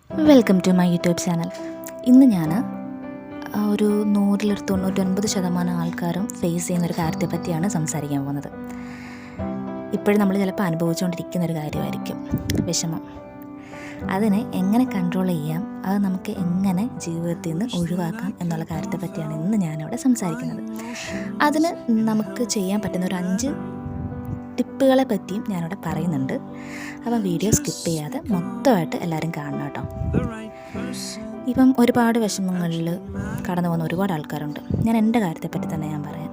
Welcome to my YouTube channel. ഇന്ന് ഞാൻ ഒരു 99% ആൾക്കാരും ഫേസ് ചെയ്യുന്നൊരു കാര്യത്തെ പറ്റിയാണ് സംസാരിക്കാൻ പോകുന്നത്. ഇപ്പോഴും നമ്മൾ ചിലപ്പോൾ അനുഭവിച്ചുകൊണ്ടിരിക്കുന്നൊരു കാര്യമായിരിക്കും വിഷമം. അതിനെ എങ്ങനെ കൺട്രോൾ ചെയ്യാം, അത് നമുക്ക് എങ്ങനെ ജീവിതത്തിൽ നിന്ന് ഒഴിവാക്കാം എന്നുള്ള കാര്യത്തെ പറ്റിയാണ് ഇന്ന് ഞാനിവിടെ സംസാരിക്കുന്നത്. അതിന് നമുക്ക് ചെയ്യാൻ പറ്റുന്ന ഒരു 5 ടിപ്പുകളെ പറ്റിയും ഞാനിവിടെ പറയുന്നുണ്ട്. അപ്പം വീഡിയോ സ്കിപ്പ് ചെയ്യാതെ മൊത്തമായിട്ട് എല്ലാവരും കാണണം കേട്ടോ. ഇപ്പം ഒരുപാട് വിഷമങ്ങളിൽ കടന്നു പോകുന്ന ഒരുപാട് ആൾക്കാരുണ്ട്. ഞാൻ എൻ്റെ കാര്യത്തെപ്പറ്റി തന്നെ ഞാൻ പറയാം.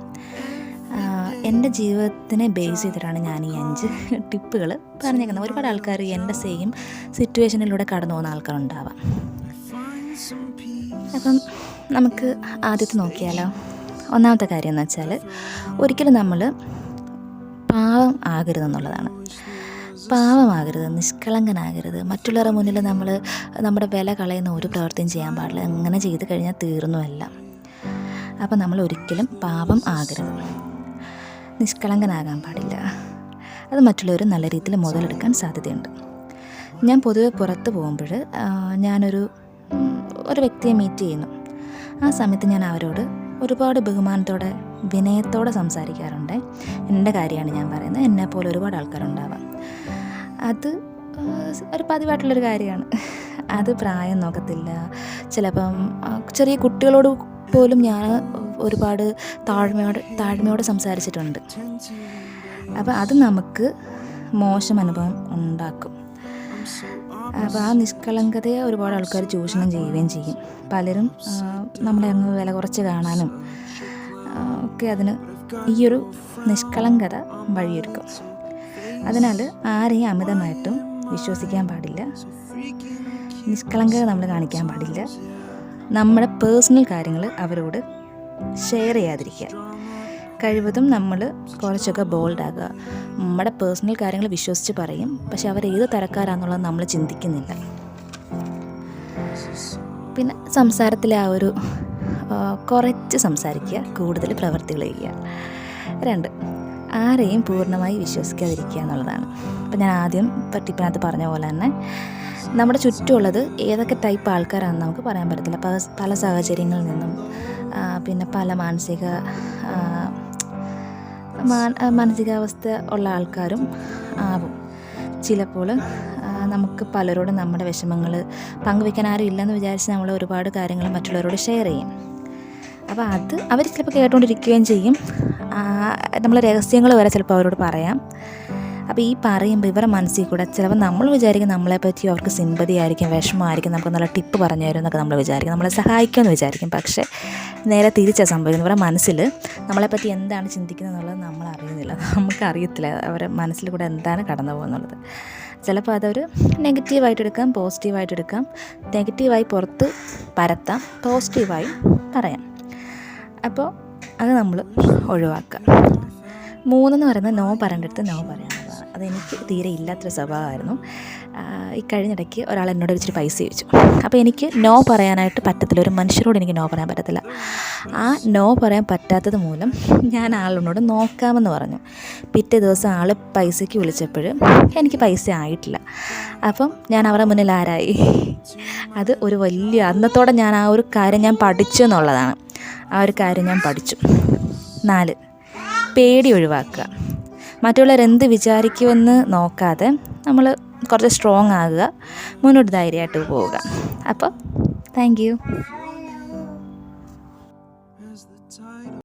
എൻ്റെ ജീവിതത്തിനെ ബേസ് ചെയ്തിട്ടാണ് ഞാൻ ഈ 5 ടിപ്പുകൾ പറഞ്ഞേക്കുന്നത്. ഒരുപാട് ആൾക്കാർ എൻ്റെ സെയിം സിറ്റുവേഷനിലൂടെ കടന്നു പോകുന്ന ആൾക്കാരുണ്ടാവാം. അപ്പം നമുക്ക് ആദ്യത്തെ നോക്കിയാലോ. ഒന്നാമത്തെ കാര്യം എന്ന് വെച്ചാൽ, ഒരിക്കലും നമ്മൾ പാവം ആകരുതെന്നുള്ളതാണ്. പാവമാകരുത്, നിഷ്കളങ്കനാകരുത്. മറ്റുള്ളവരുടെ മുന്നിൽ നമ്മൾ നമ്മുടെ വില കളയുന്ന ഒരു പ്രവൃത്തിയും ചെയ്യാൻ പാടില്ല. അങ്ങനെ ചെയ്ത് കഴിഞ്ഞാൽ തീർന്നുമല്ല. അപ്പം നമ്മൾ ഒരിക്കലും പാവം ആകരുത്, നിഷ്കളങ്കനാകാൻ പാടില്ല. അത് മറ്റുള്ളവർ നല്ല രീതിയിൽ മുതലെടുക്കാൻ സാധ്യതയുണ്ട്. ഞാൻ പൊതുവെ പുറത്ത് പോകുമ്പോൾ ഞാനൊരു വ്യക്തിയെ മീറ്റ് ചെയ്യുന്നു. ആ സമയത്ത് ഞാൻ അവരോട് ഒരുപാട് ബഹുമാനത്തോടെ വിനയത്തോടെ സംസാരിക്കാറുണ്ട്. എൻ്റെ കാര്യമാണ് ഞാൻ പറയുന്നത്. എന്നെപ്പോലെ ഒരുപാട് ആൾക്കാരുണ്ടാവാം. അത് ഒരു പതിവായിട്ടുള്ളൊരു കാര്യമാണ്. അത് പ്രായം നോക്കത്തില്ല. ചിലപ്പം ചെറിയ കുട്ടികളോട് പോലും ഞാൻ ഒരുപാട് താഴ്മയോടെ സംസാരിച്ചിട്ടുണ്ട്. അപ്പം അത് നമുക്ക് മോശം അനുഭവം ഉണ്ടാക്കും. അപ്പോൾ ആ നിഷ്കളങ്കതയെ ഒരുപാട് ആൾക്കാർ ചൂഷണം ചെയ്യുകയും ചെയ്യും. പലരും നമ്മളെ അങ്ങ് വില കുറച്ച് കാണാനും ഒക്കെ അതിന് ഈ ഒരു നിഷ്കളങ്കത വഴിയൊരുക്കും. അതിനാൽ ആരെയും അമിതമായിട്ടും വിശ്വസിക്കാൻ പാടില്ല. നിഷ്കളങ്കത നമ്മൾ കാണിക്കാൻ പാടില്ല. നമ്മുടെ പേഴ്സണൽ കാര്യങ്ങൾ അവരോട് ഷെയർ ചെയ്യാതിരിക്കുക. കഴിവതും നമ്മൾ കുറച്ചൊക്കെ ബോൾഡാകുക. നമ്മുടെ പേഴ്സണൽ കാര്യങ്ങൾ വിശ്വസിച്ച് പറയും, പക്ഷെ അവരേത് തരക്കാരാണെന്നുള്ളത് നമ്മൾ ചിന്തിക്കുന്നില്ല. പിന്നെ സംസാരത്തിലെ ആ ഒരു കുറച്ച് സംസാരിക്കുക, കൂടുതൽ പ്രവർത്തികൾ ചെയ്യുക. 2, ആരെയും പൂർണ്ണമായി വിശ്വസിക്കാതിരിക്കുക എന്നുള്ളതാണ്. അപ്പം ഞാൻ ആദ്യം ടിപ്പിനകത്ത് പറഞ്ഞ പോലെ തന്നെ നമ്മുടെ ചുറ്റുമുള്ളത് ഏതൊക്കെ ടൈപ്പ് ആൾക്കാരാണെന്ന് നമുക്ക് പറയാൻ പറ്റത്തില്ല. പല സാഹചര്യങ്ങളിൽ നിന്നും പിന്നെ പല മാനസികാവസ്ഥ ഉള്ള ആൾക്കാരും ആവും. ചിലപ്പോൾ നമുക്ക് പലരോടും നമ്മുടെ വിഷമങ്ങൾ പങ്കുവെക്കാൻ ആരും ഇല്ലെന്ന് വിചാരിച്ച് നമ്മൾ ഒരുപാട് കാര്യങ്ങൾ മറ്റുള്ളവരോട് ഷെയർ ചെയ്യും. അപ്പോൾ അത് അവർ ചിലപ്പോൾ കേട്ടുകൊണ്ടിരിക്കുകയും ചെയ്യും. നമ്മൾ രഹസ്യങ്ങൾ വരെ ചിലപ്പോൾ അവരോട് പറയാം. അപ്പോൾ ഈ പറയുമ്പോൾ ഇവരുടെ മനസ്സിൽ കൂടെ ചിലപ്പോൾ നമ്മൾ വിചാരിക്കും നമ്മളെപ്പറ്റി അവർക്ക് സിമ്പതി ആയിരിക്കും, വിഷമമായിരിക്കും, നമുക്ക് നല്ല ടിപ്പ് പറഞ്ഞു തരും എന്നൊക്കെ നമ്മൾ വിചാരിക്കും, നമ്മളെ സഹായിക്കുമെന്ന് വിചാരിക്കും. പക്ഷേ നേരെ തിരിച്ചാണ് സംഭവിക്കുന്നത്. ഇവരുടെ മനസ്സിൽ നമ്മളെപ്പറ്റി എന്താണ് ചിന്തിക്കുന്നത് എന്നുള്ളത് നമ്മൾ അറിയുന്നില്ല. നമുക്കറിയത്തില്ല അവരുടെ മനസ്സിൽ കൂടെ എന്താണ് കടന്നു പോകുന്നുള്ളത്. ചിലപ്പോൾ അതൊരു നെഗറ്റീവായിട്ട് എടുക്കാം, പോസിറ്റീവായിട്ട് എടുക്കാം. നെഗറ്റീവായി പുറത്ത് പരത്താം, പോസിറ്റീവായി പറയാം. അപ്പോൾ അത് നമ്മൾ ഒഴിവാക്കുക. 3 എന്ന് പറയുന്നത് നോ പറയേണ്ടടുത്ത് നോ പറയാനുള്ളതാണ്. അതെനിക്ക് തീരെ ഇല്ലാത്തൊരു സ്വഭാവമായിരുന്നു. ഈ കഴിഞ്ഞിടയ്ക്ക് ഒരാൾ എന്നോട് ഇച്ചിരി പൈസ ചോദിച്ചു. അപ്പോൾ എനിക്ക് നോ പറയാനായിട്ട് പറ്റത്തില്ല. ഒരു മനുഷ്യരോട് എനിക്ക് നോ പറയാൻ പറ്റത്തില്ല. ആ നോ പറയാൻ പറ്റാത്തത് മൂലം ഞാൻ ആളിനോട് നോക്കാമെന്ന് പറഞ്ഞു. പിറ്റേ ദിവസം ആൾ പൈസയ്ക്ക് വിളിച്ചപ്പോൾ എനിക്ക് പൈസ ആയിട്ടില്ല. അപ്പം ഞാൻ അവരുടെ മുന്നിൽ ആരായി? അത് ഒരു വലിയ അന്നത്തോടെ ഞാൻ ആ ഒരു കാര്യം ഞാൻ പഠിച്ചു എന്നുള്ളതാണ്. ആ ഒരു കാര്യം ഞാൻ പഠിച്ചു. 4, പേടി ഒഴിവാക്കുക. മറ്റുള്ളവരെന്ത് വിചാരിക്കുമെന്ന് നോക്കാതെ നമ്മൾ കുറച്ച് സ്ട്രോങ് ആകുക, മുന്നോട്ട് ധൈര്യമായിട്ട് പോവുക. അപ്പോൾ താങ്ക് യു.